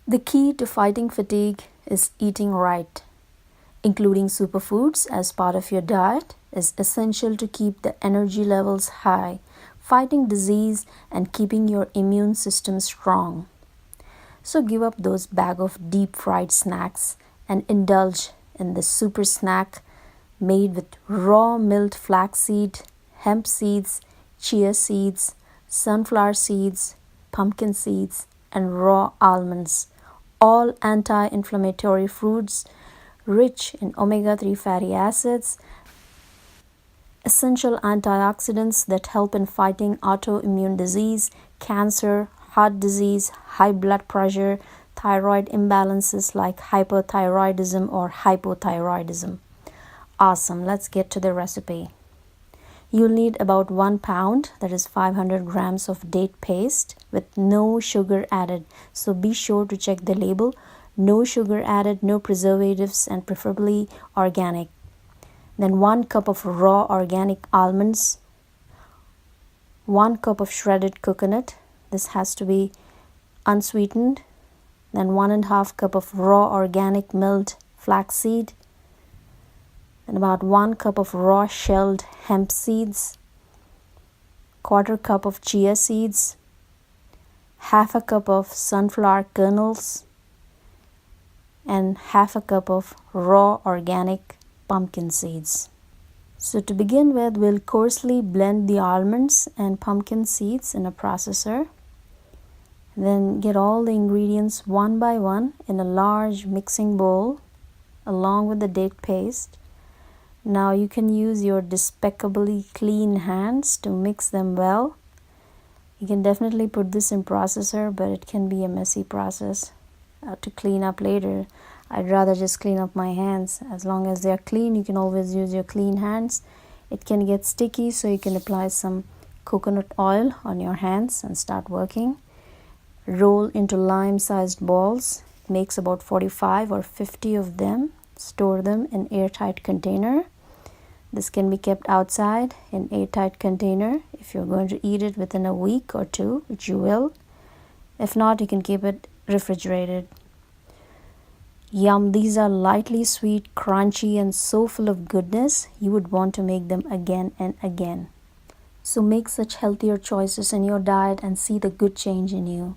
The key to fighting fatigue is eating right. Including superfoods as part of your diet is essential to keep the energy levels high, fighting disease, and keeping your immune system strong. So give up those bag of deep fried snacks and indulge in the super snack made with raw milled flaxseed, hemp seeds, chia seeds, sunflower seeds, pumpkin seeds, and raw almonds, all anti-inflammatory foods rich in omega-3 fatty acids, essential antioxidants that help in fighting autoimmune disease, cancer, heart disease, high blood pressure, thyroid imbalances like hypothyroidism or hypothyroidism. Awesome, let's get to the recipe. You'll need about 1 pound, that is 500 grams of date paste with no sugar added. So be sure to check the label. No sugar added, no preservatives, and preferably organic. Then 1 cup of raw organic almonds, 1 cup of shredded coconut. This has to be unsweetened. Then 1.5 cup of raw organic milled flaxseed. Then about 1 cup of raw shelled hemp seeds, 1/4 cup of chia seeds, 1/2 cup of sunflower kernels, and 1/2 cup of raw organic pumpkin seeds. So to begin with, we'll coarsely blend the almonds and pumpkin seeds in a processor. Then get all the ingredients one by one in a large mixing bowl along with the date paste. Now you can use your despicably clean hands to mix them well. You can definitely put this in processor, but it can be a messy process to clean up later. I'd rather just clean up my hands. As long as they're clean, you can always use your clean hands. It can get sticky, so you can apply some coconut oil on your hands and start working. Roll into lime-sized balls. It makes about 45 or 50 of them. Store them in airtight container. This can be kept outside in airtight container if you're going to eat it within a week or two, which you will. If not, you can keep it refrigerated. Yum, these are lightly sweet, crunchy, and so full of goodness, you would want to make them again and again. So make such healthier choices in your diet and see the good change in you.